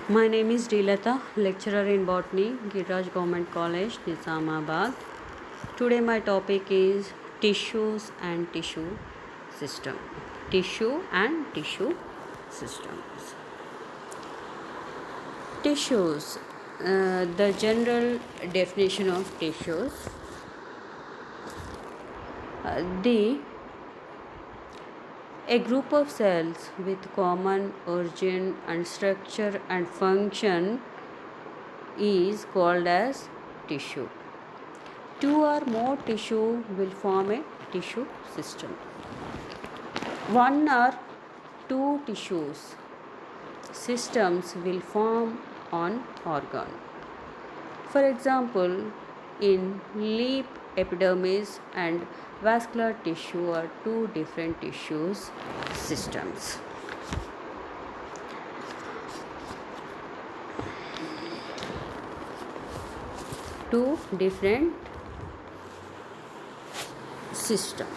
My name is Dilata, lecturer in botany, Giriraj Government College, Nizamabad. Today my topic is tissues and tissue system. Tissue and tissue systems. Tissues. The general definition of tissues. The A group of cells with common origin and structure and function is called as tissue. Two or more tissue will form a tissue system. One or two tissues systems will form an organ. For example, in leaf, epidermis and vascular tissue are two different tissues systems. Two different systems.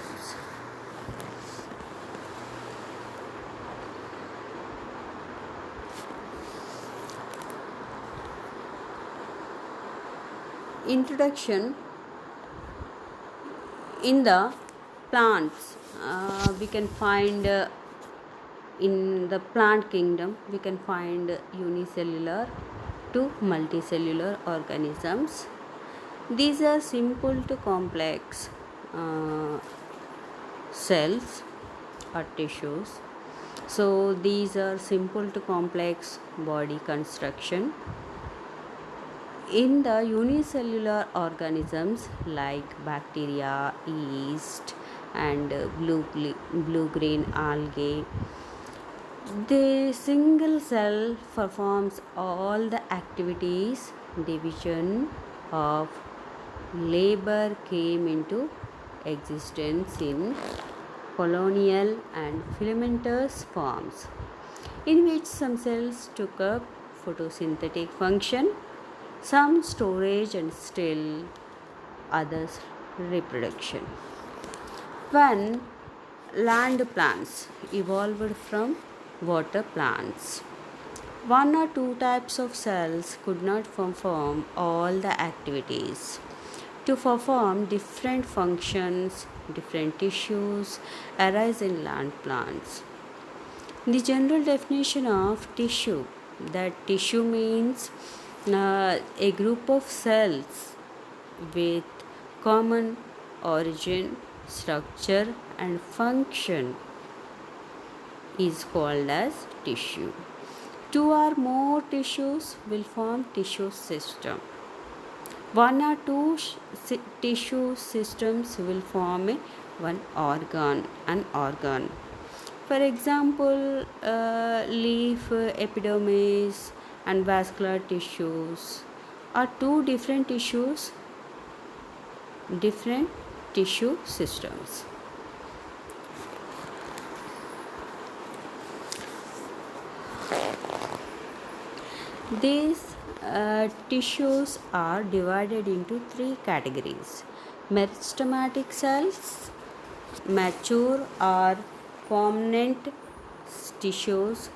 Introduction. In the plants, we can find in the plant kingdom we can find unicellular to multicellular organisms. These are simple to complex cells or tissues. So these are simple to complex body construction. In the unicellular organisms like bacteria, yeast and blue-green algae, the single cell performs all the activities. Division of labor came into existence in colonial and filamentous forms, in which some cells took up photosynthetic function, some storage and still others reproduction. When land plants evolved from water plants, one or two types of cells could not perform all the activities. To perform different functions, different tissues arise in land plants. The general definition of tissue, that tissue means a group of cells with common origin, structure and function is called as tissue. Two or more tissues will form tissue system. One or two tissue systems will form an organ. For example, leaf, epidermis and vascular tissues are two different tissues, different tissue systems. These tissues are divided into three categories: meristematic cells, mature or permanent tissues,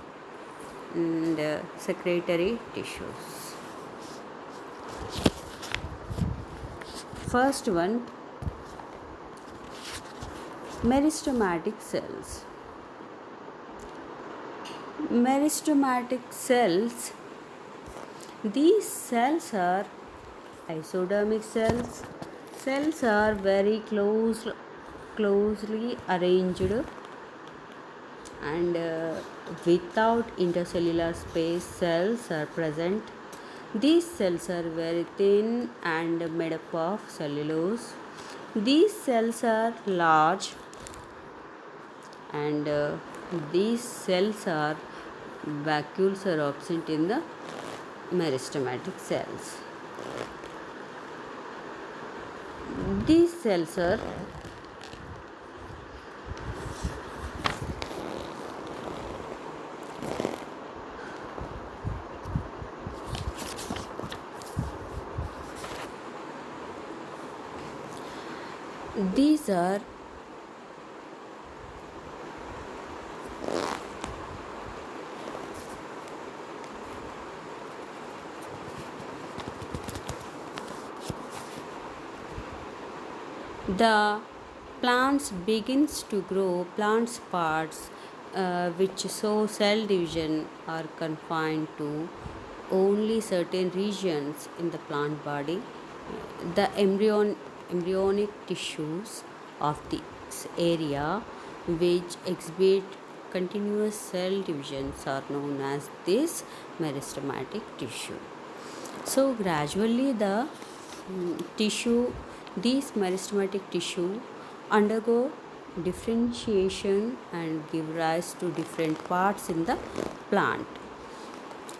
and secretory tissues. First one, meristematic cells. Meristematic cells, these cells are isodermic cells. Cells are very closely arranged and without intercellular space cells are present. These cells are very thin and made up of cellulose. These cells are large and these cells are vacuoles are absent in the meristematic cells. These cells are these are The plants begins to grow. Plants parts which show cell division are confined to only certain regions in the plant body. The embryonic tissues of this area which exhibit continuous cell divisions are known as this meristematic tissue. So gradually the these meristematic tissue undergo differentiation and give rise to different parts in the plant.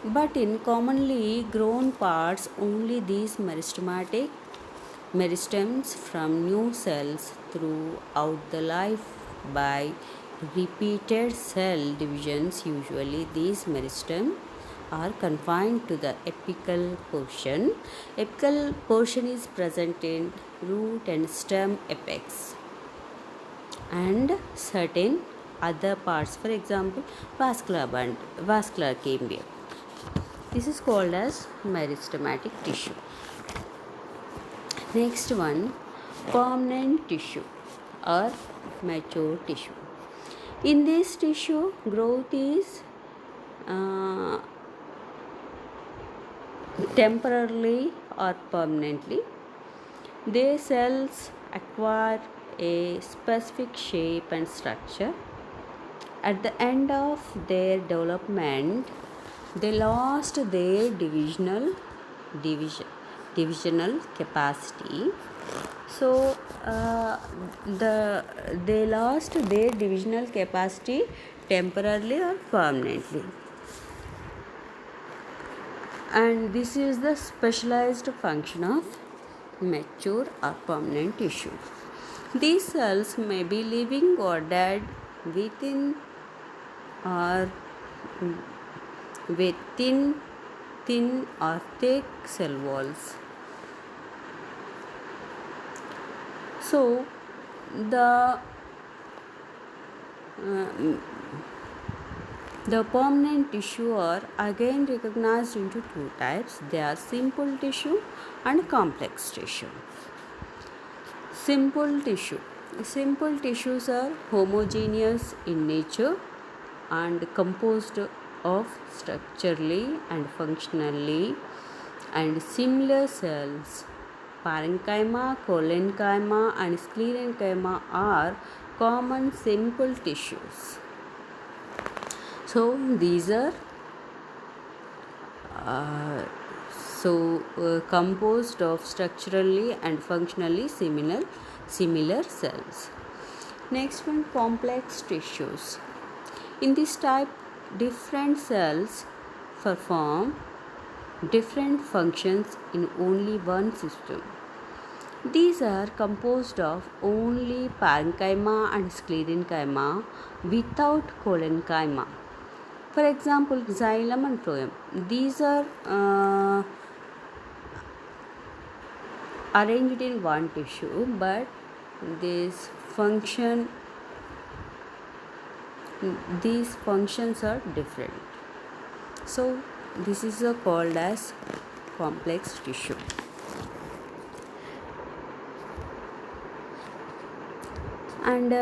But in commonly grown parts, only these meristems from new cells throughout the life by repeated cell divisions. Usually these meristems are confined to the apical portion. Apical portion is present in root and stem apex and certain other parts, for example vascular cambium. This is called as meristematic tissue. Next one, permanent tissue or mature tissue. In this tissue, growth is temporarily or permanently. These cells acquire a specific shape and structure. At the end of their development, they lost their divisional capacity. So they lost their divisional capacity temporarily or permanently. And this is the specialized function of mature or permanent tissue. These cells may be living or dead within thin or thick cell walls. So the permanent tissue are again recognized into two types. They are simple tissue and complex tissue. Simple tissue. Simple tissues are homogeneous in nature and composed of structurally and functionally and similar cells. Parenchyma, collenchyma and sclerenchyma are common simple tissues. So these are composed of structurally and functionally similar cells. Next one, complex tissues. In this type, different cells perform different functions in only one system. These are composed of only parenchyma and sclerenchyma without collenchyma. For example, xylem and phloem. These are arranged in one tissue, but these functions are different. So this is called as complex tissue. And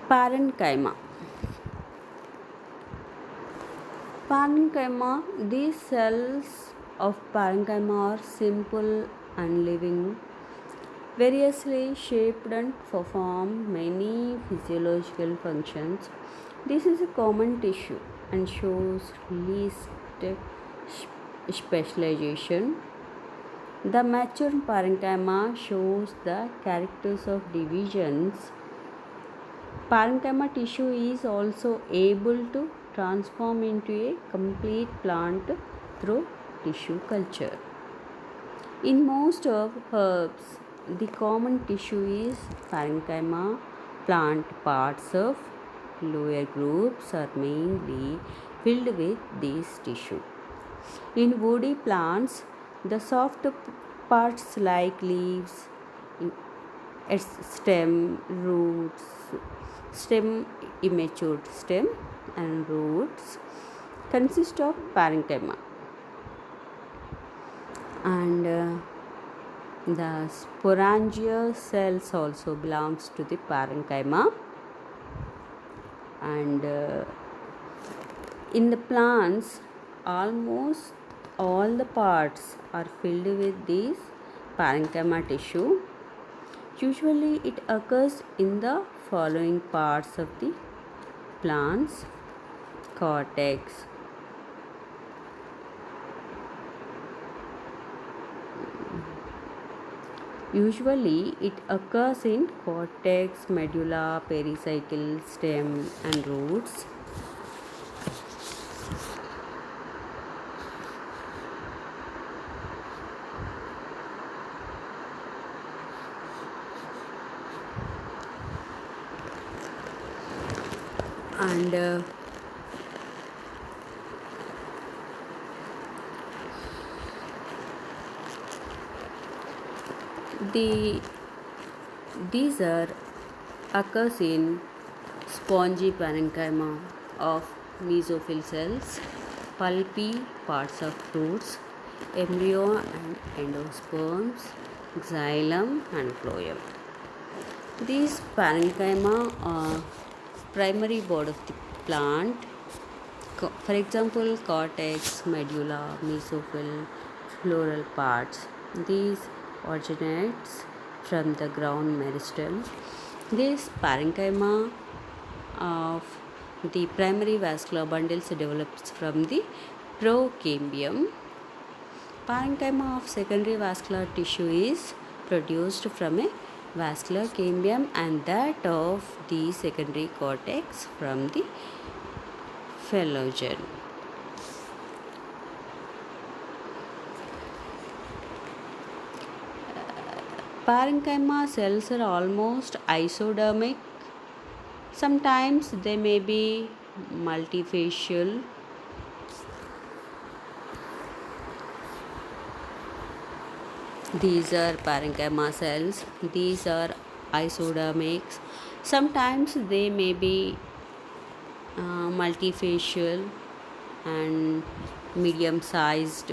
parenchyma. These cells of parenchyma are simple and living, variously shaped and perform many physiological functions. This is a common tissue and shows least specialization. The mature parenchyma shows the characters of divisions. Parenchyma tissue is also able to transform into a complete plant through tissue culture. In most of herbs, the common tissue is parenchyma. Plant parts of lower groups are mainly filled with this tissue. In woody plants, the soft parts like leaves, its stem, roots, immature stem and roots consist of parenchyma, and the sporangial cells also belongs to the parenchyma. And in the plants, almost all the parts are filled with this parenchyma tissue. Usually it occurs in the following parts of the plants: cortex, usually it occurs in cortex, medulla, pericycle, stem and roots. And these are occurs in spongy parenchyma of mesophyll cells, pulpy parts of fruits, embryo and endosperms, xylem and phloem. These parenchyma are primary body of the plant. For example, cortex, medulla, mesophyll, floral parts. These originates from the ground meristem. This parenchyma of the primary vascular bundles develops from the procambium. Parenchyma of secondary vascular tissue is produced from a vascular cambium, and that of the secondary cortex from the phalange. Parenchyma cells are almost isodermic. Sometimes they may be multifacial. These are parenchyma cells. These are isodermics. Sometimes they may be multifacial and medium-sized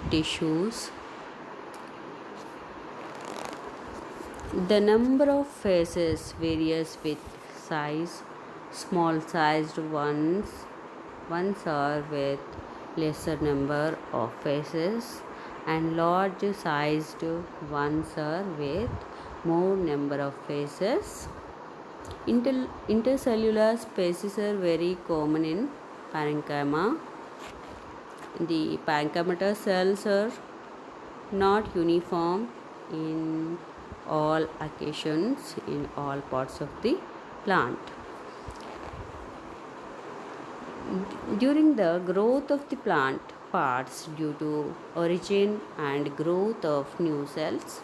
tissues. The number of faces varies with size. Small sized ones are with lesser number of faces, and large sized ones are with more number of faces. Intercellular spaces are very common in parenchyma. The parenchymatous cells are not uniform in all occasions in all parts of the plant. During the growth of the plant parts, due to origin and growth of new cells,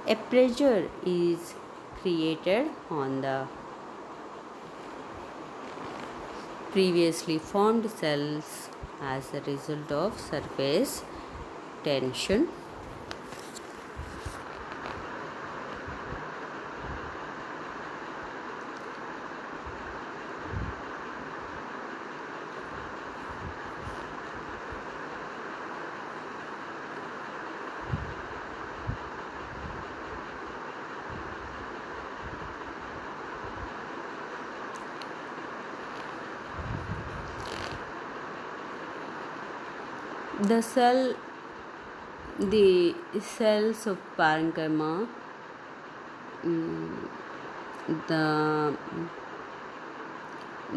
a pressure is created on the previously formed cells as a result of surface tension. The cells of parenchyma,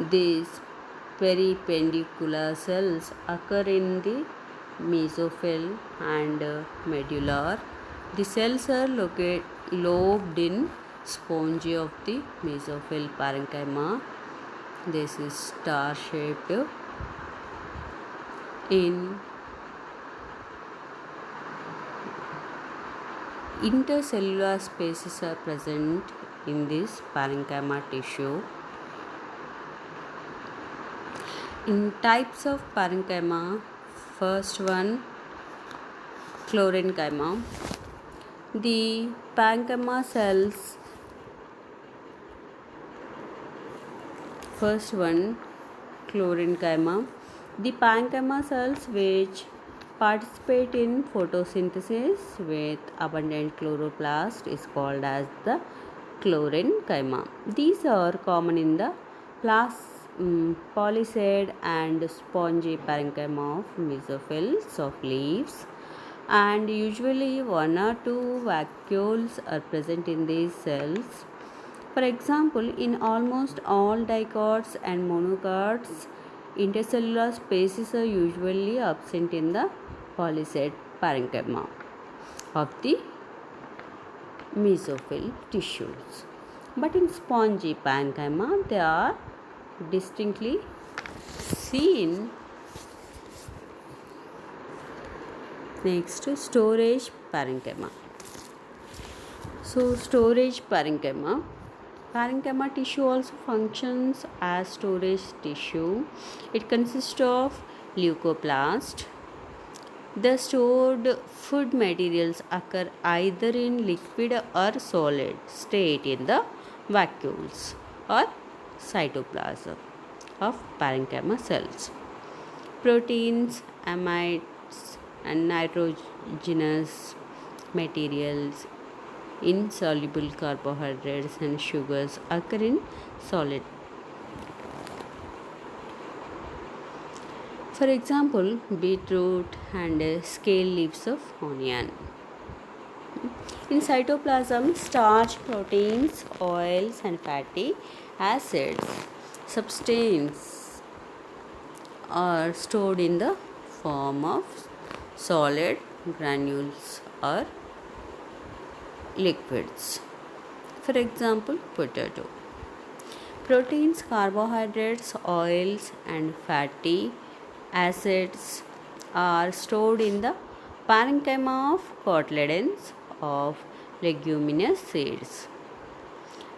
these peripendicular cells occur in the mesophyll and medulla. The cells are lobed in spongy of the mesophyll parenchyma. This is star shaped. In intercellular spaces are present in this parenchyma tissue. In types of parenchyma, first one, chlorenchyma. The parenchyma cells First one, chlorenchyma. The parenchyma cells which participate in photosynthesis with abundant chloroplast is called as the chlorenchyma. These are common in the polysaid and spongy parenchyma of mesophyll of leaves, and usually one or two vacuoles are present in these cells. For example, in almost all dicots and monocots, intercellular spaces are usually absent in the polysaid parenchyma of the mesophyll tissues. But in spongy parenchyma, they are distinctly seen. Next, storage parenchyma. So, storage parenchyma. Parenchyma tissue also functions as storage tissue. It consists of leucoplast. The stored food materials occur either in liquid or solid state in the vacuoles or cytoplasm of parenchyma cells. Proteins, amides, and nitrogenous materials, insoluble carbohydrates and sugars occur in solid. For example, beetroot and scale leaves of onion. In cytoplasm, starch, proteins, oils, and fatty acids, substances are stored in the form of solid granules or liquids. For example, potato. Proteins, carbohydrates, oils, and fatty acids are stored in the parenchyma of cotyledons of leguminous seeds.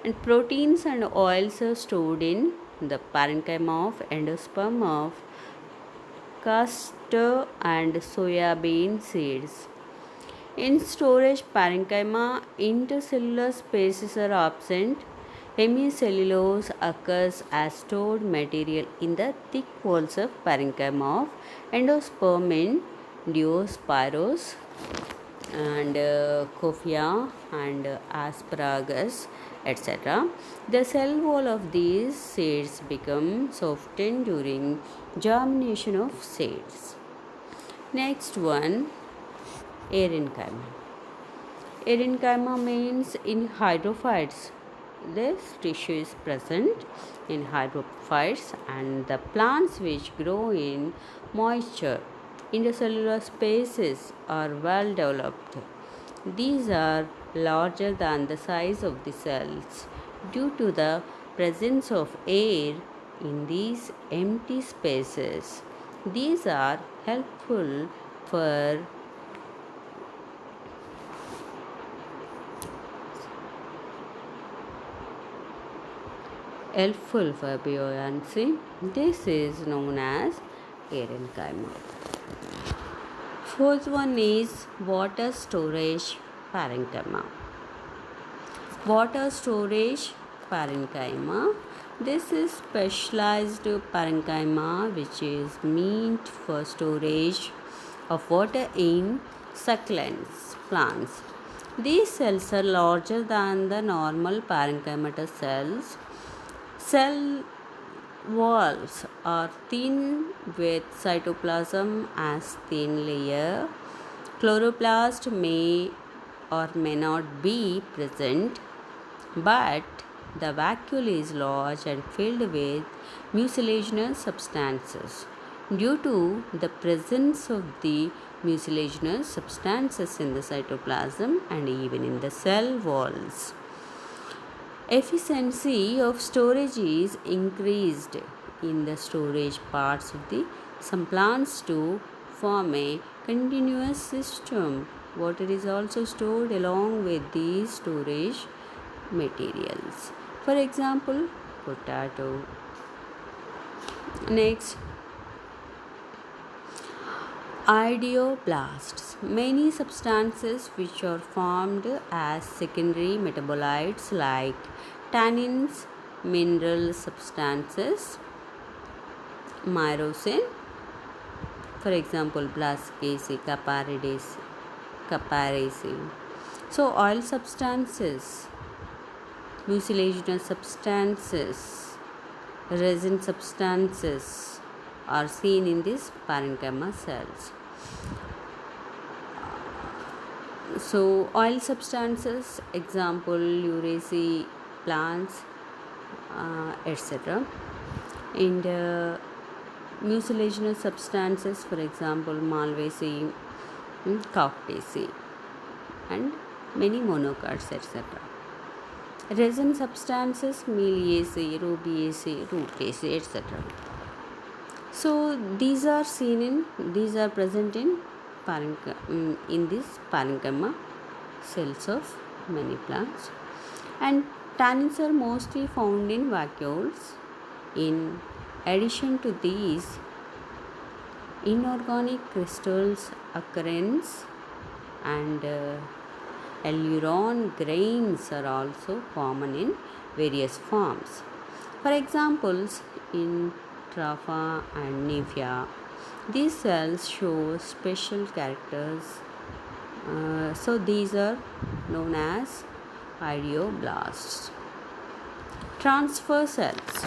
And proteins and oils are stored in the parenchyma of endosperm of castor and soybean seeds. In storage parenchyma, intercellular spaces are absent. Hemicellulose occurs as stored material in the thick walls of parenchyma of endosperm in Diospyros and Cophia and Asparagus, etc. The cell wall of these seeds become softened during germination of seeds. Next one, Erenchyma. Erenchyma means in hydrophytes. This tissue is present in hydrophytes and the plants which grow in moisture. Intercellular spaces are well developed. These are larger than the size of the cells due to the presence of air in these empty spaces. These are helpful for buoyancy. This is known as Erenchyma. Fourth one is water storage parenchyma. Water storage parenchyma. This is specialized parenchyma which is meant for storage of water in succulents plants. These cells are larger than the normal parenchymatous cells. Cell walls are thin with cytoplasm as thin layer. Chloroplast may or may not be present, but the vacuole is large and filled with mucilaginous substances. Due to the presence of the mucilaginous substances in the cytoplasm and even in the cell walls, efficiency of storage is increased in the storage parts of the some plants to form a continuous system. Water is also stored along with these storage materials. For example, potato. Next, ideoblasts. Many substances which are formed as secondary metabolites like tannins, mineral substances, myrosin, for example, Brassicaceae, Caparaceae. So, oil substances, mucilaginous substances, resin substances are seen in these parenchyma cells. So, oil substances, example, Uraceae plants, etc. And mucilaginous substances, for example, Malvaceae, Coctaceae, and many monocots, etc. Resin substances, Meliaceae, Rubiaceae, Rutaceae, etc. So these are present in this parenchyma cells of many plants, and tannins are mostly found in vacuoles. In addition to these, inorganic crystals occurrence and alluron grains are also common in various forms. For examples, in Trapha and Nymphia, these cells show special characters. So these are known as ideoblasts. Transfer cells.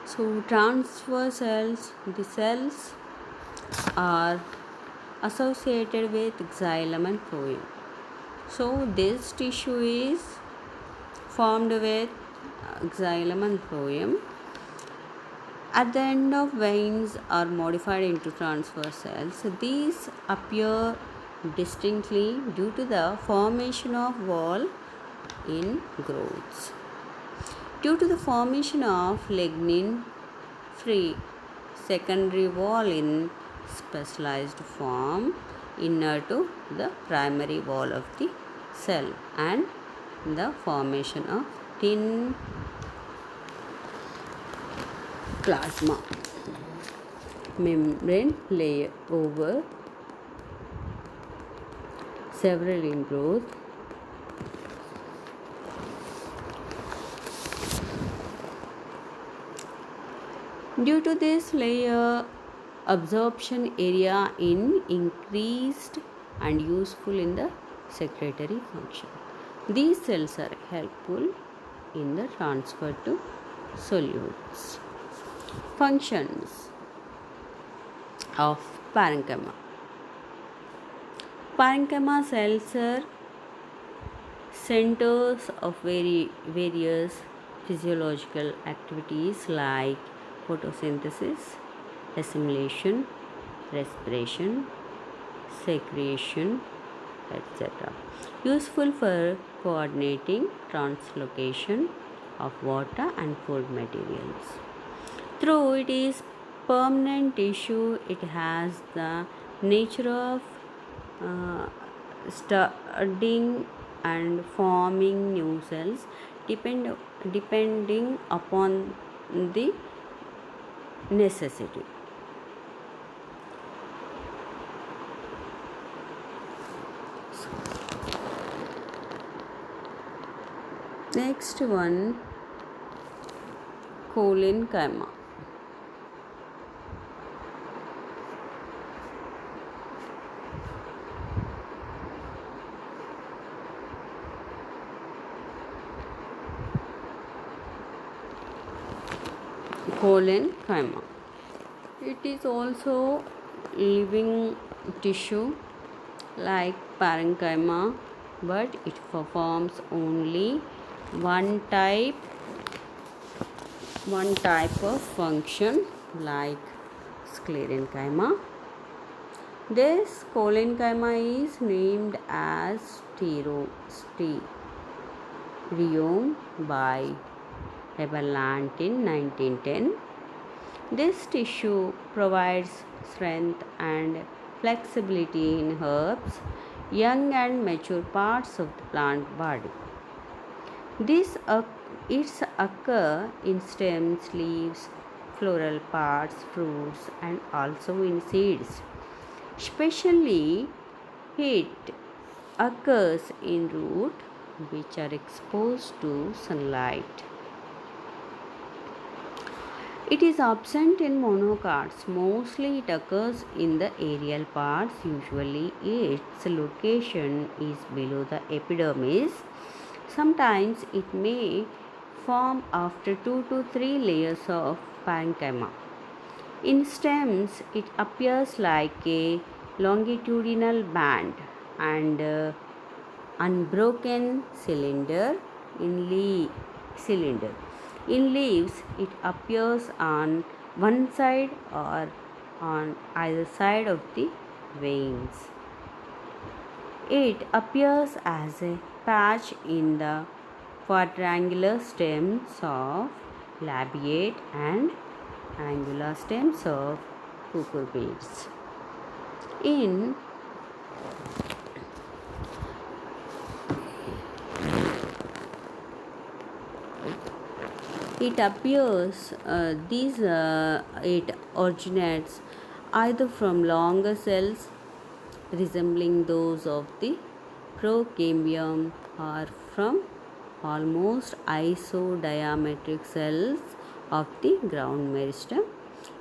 So transfer cells, the cells are associated with xylem and phloem. So this tissue is formed with xylem and phloem. At the end of veins are modified into transfer cells. These appear distinctly due to the formation of wall in growths. Due to the formation of lignin-free secondary wall in specialized form inner to the primary wall of the cell, and the formation of thin plasma membrane layer over several ingrowth. Due to this layer, absorption area in increased and useful in the secretory function. These cells are helpful in the transfer to solutes. Functions of parenchyma. Parenchyma cells are centers of various physiological activities like photosynthesis, assimilation, respiration, secretion, etc. Useful for coordinating translocation of water and food materials. Though it is permanent tissue, it has the nature of studying and forming new cells depending upon the necessity. Next one, collenchyma. Collenchyma. It is also living tissue like parenchyma, but it performs only one type of function like sclerenchyma. This collenchyma is named as stereome by Haberlandt in 1910. This tissue provides strength and flexibility in herbs, young and mature parts of the plant body. It occur in stems, leaves, floral parts, fruits, and also in seeds. Especially, it occurs in root, which are exposed to sunlight. It is absent in monocots. Mostly it occurs in the aerial parts. Usually its location is below the epidermis. Sometimes it may form after 2 to 3 layers of parenchyma. In stems, it appears like a longitudinal band and unbroken cylinder. In leaves, it appears on one side or on either side of the veins. It appears as a patch in the quadrangular stems of labiate and angular stems of cucurbits. In it appears it originates either from longer cells resembling those of the procambium or from almost isodiametric cells of the ground meristem.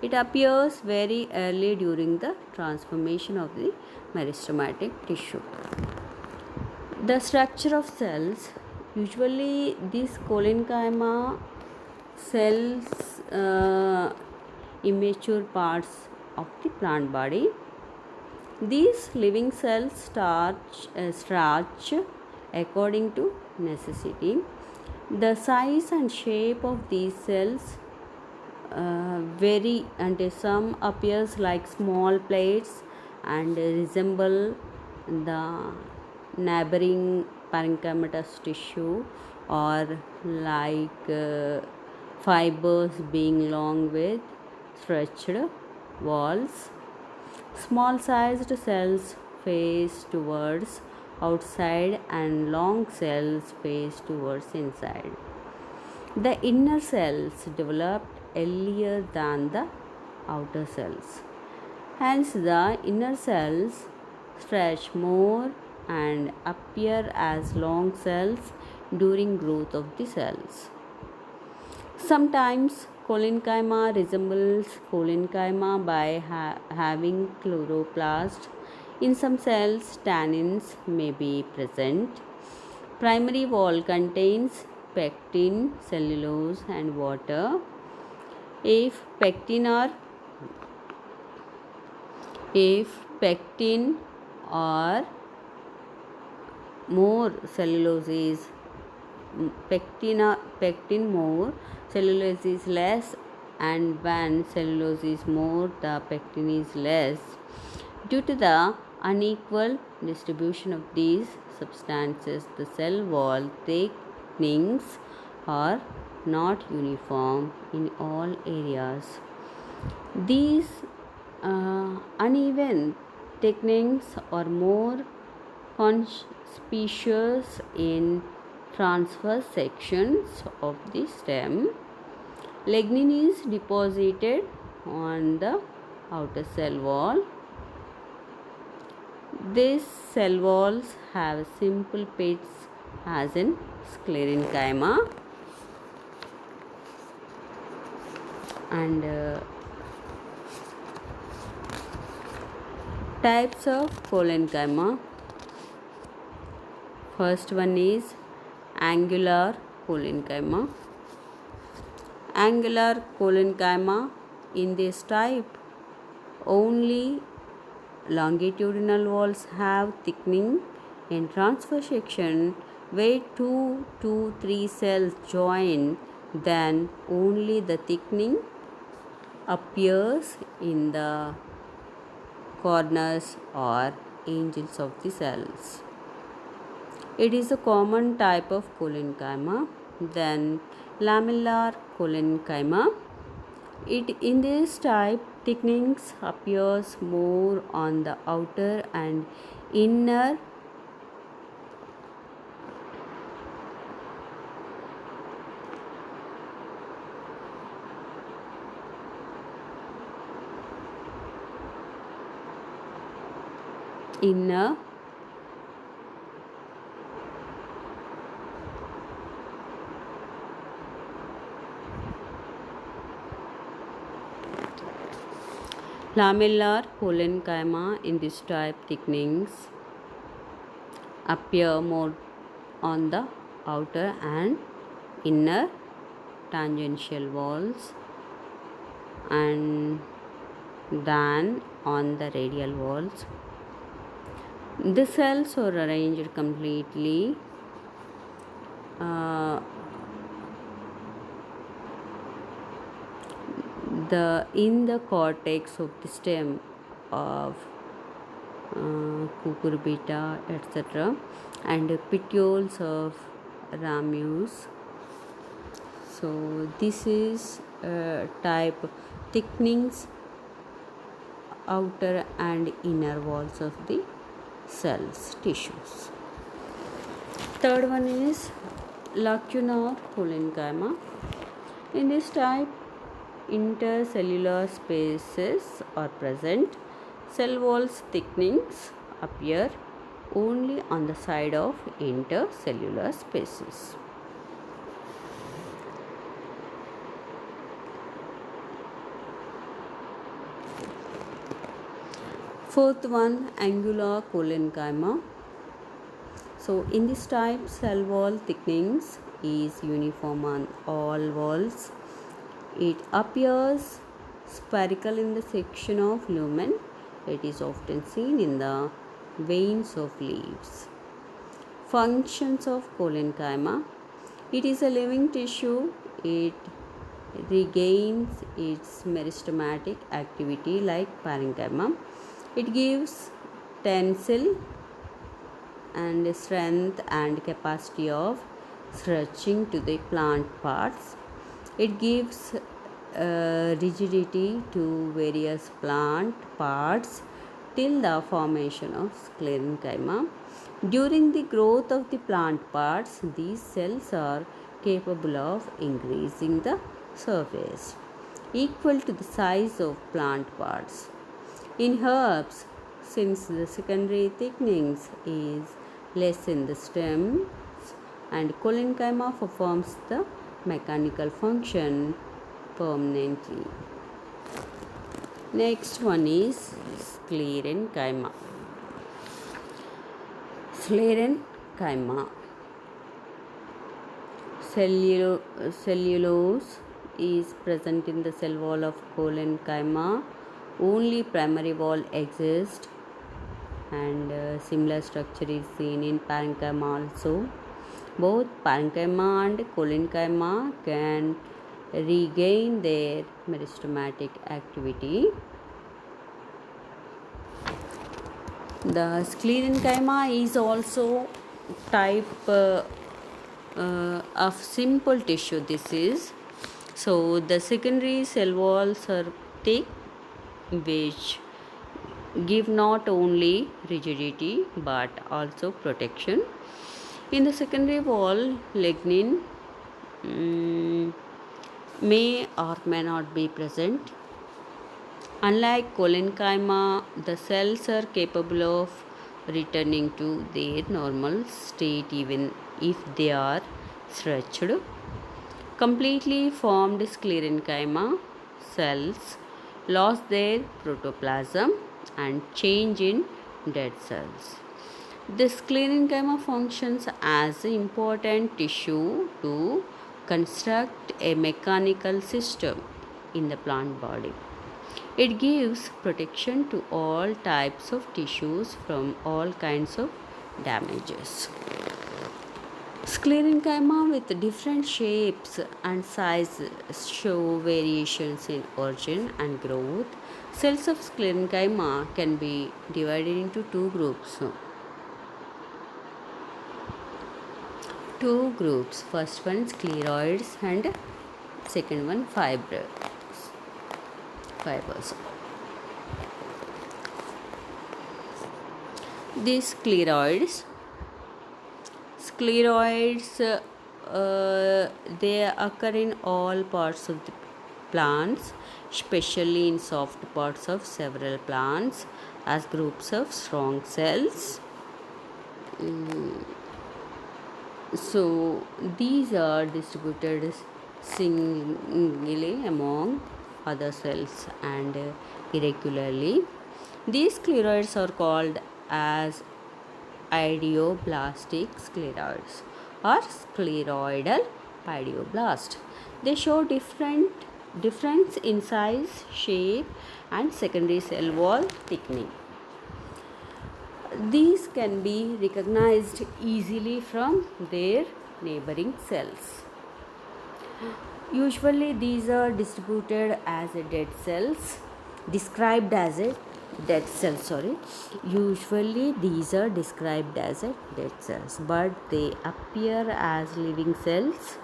It appears very early during the transformation of the meristematic tissue. The structure of cells, usually these collenchyma cells immature parts of the plant body. These living cells starch according to necessity. The size and shape of these cells vary, and some appears like small plates and resemble the neighboring parenchymatous tissue, or like fibers being long with stretched walls. Small sized cells face towards outside and long cells face towards inside. The inner cells developed earlier than the outer cells. Hence, the inner cells stretch more and appear as long cells during growth of the cells. Sometimes collenchyma resembles collenchyma by having chloroplast. In some cells, tannins may be present. Primary wall contains pectin, cellulose, and water. If pectin or more cellulose is pectin more, cellulose is less, and when cellulose is more, the pectin is less. Due to the unequal distribution of these substances, the cell wall thicknings are not uniform in all areas. These uneven thicknings are more conspicuous in transverse sections of the stem. Lignin is deposited on the outer cell wall. These cell walls have simple pits as in sclerenchyma, and types of collenchyma. First one is angular collenchyma. Angular collenchyma, in this type, only longitudinal walls have thickening. In transverse section, where 2 to 3 cells join, then only the thickening appears in the corners or angles of the cells. It is a common type of collenchyma. Then lamellar collenchyma. In this type, thickenings appears more on the outer and inner Lamellar parenchyma in this type thickenings appear more on the outer and inner tangential walls and than on the radial walls. The cells are arranged completely in the cortex of the stem of cucurbita, etc., and petioles of ramus. So this is type thickenings outer and inner walls of the cells tissues. Third one is lacunar parenchyma. In this type, intercellular spaces are present. Cell walls thickenings appear only on the side of intercellular spaces. Fourth one, angular parenchyma. So in this type, cell wall thickenings is uniform on all walls. It appears spherical in the section of lumen. It is often seen in the veins of leaves. Functions of parenchyma. It is a living tissue. It regains its meristematic activity like parenchyma. It gives tensile and strength and capacity of stretching to the plant parts. It gives rigidity to various plant parts till the formation of sclerenchyma. During the growth of the plant parts, these cells are capable of increasing the surface equal to the size of plant parts. In herbs, since the secondary thickenings is less in the stems and parenchyma performs the mechanical function permanently. Next one is sclerenchyma. Sclerenchyma. Cellulose is present in the cell wall of parenchyma. Only primary wall exists, and similar structure is seen in parenchyma also. Both parenchyma and parenchyma can regain their meristematic activity. The sclerenchyma is also type of simple tissue. This is so the secondary cell walls are thick, which give not only rigidity but also protection. In the secondary wall, lignin may or may not be present. Unlike parenchyma, the cells are capable of returning to their normal state even if they are stretched. Completely formed sclerenchyma cells lost their protoplasm and change in dead cells. The sclerenchyma functions as an important tissue to construct a mechanical system in the plant body. It gives protection to all types of tissues from all kinds of damages. Sclerenchyma with different shapes and sizes show variations in origin and growth. Cells of sclerenchyma can be divided into two groups. First one scleroids and second one fibers. These scleroids they occur in all parts of the plants, especially in soft parts of several plants as groups of strong cells. So these are distributed singly among other cells and irregularly. These scleroids are called as idioblastic scleroids or scleroidal idioblast. They show difference in size, shape, and secondary cell wall thickening. These can be recognized easily from their neighboring cells. Usually these are distributed as a dead cells, described as a dead cell, sorry. Usually these are described as a dead cells, but they appear as living cells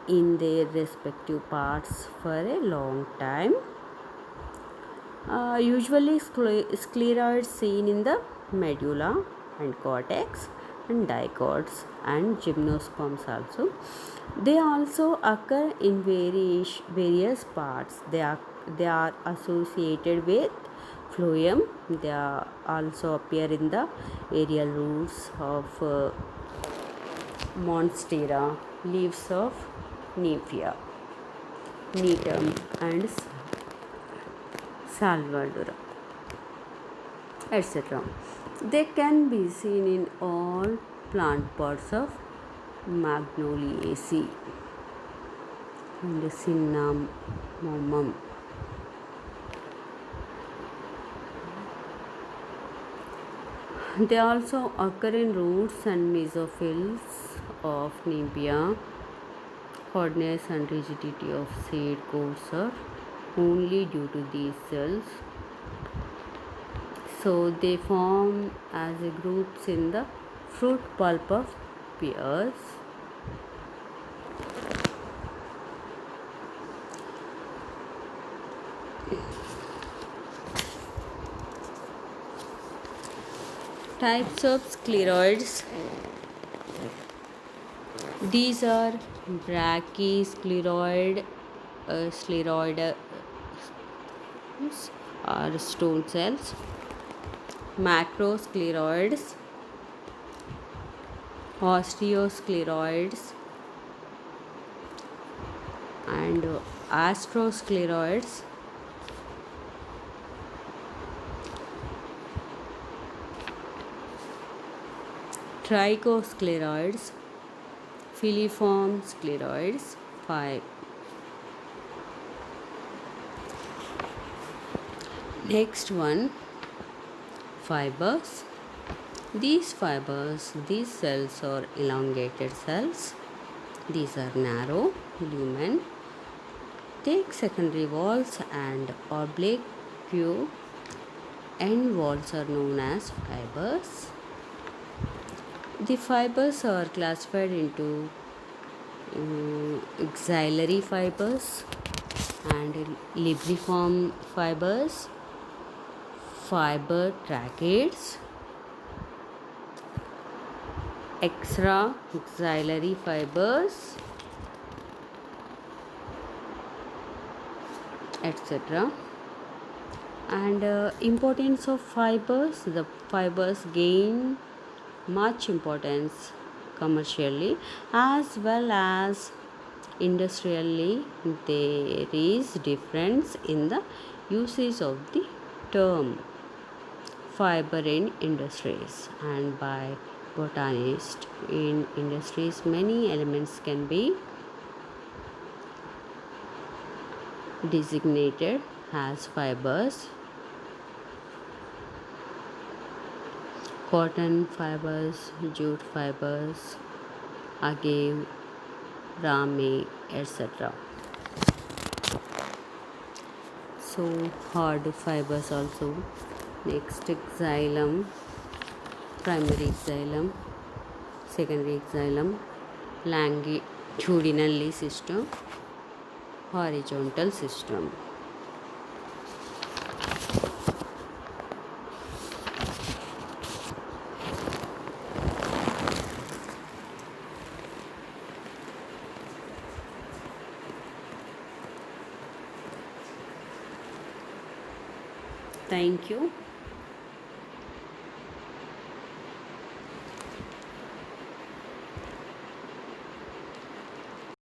in their respective parts for a long time. Usually scleroids seen in the medulla and cortex and dicots and gymnosperms also. They also occur in various parts. They are associated with phloem. They are also appear in the aerial roots of monstera, leaves of Nymphaea, Netum and Salvadora, etc. They can be seen in all plant parts of Magnoliaceae and Cinnamomum. They also occur in roots and mesophils of Nymphaea. Hardness and rigidity of seed coats are only due to these cells. So they form as a groups in the fruit pulp of pears. Types of scleroids. These are brachyscleroid, scleroid are stone cells, macroscleroids, osteoscleroids, and astroscleroids. Trichoscleroids, filiform scleroids. 5. Next one, fibers. These cells are elongated cells. These are narrow, lumen, thick secondary walls and oblique end walls are known as fibers. The fibers are classified into axillary fibers and libriform fibers, fiber tracheids, extra axillary fibers, etc. And importance of fibers. The fibers gain much importance commercially as well as industrially. There is difference in the usage of the term fiber in industries and by botanists. In industries, many elements can be designated as fibers. Cotton fibers, jute fibers, agave, rame, etc. So hard fibers also. Next, xylem, primary xylem, secondary xylem, longitudinal system, horizontal system. Thank you.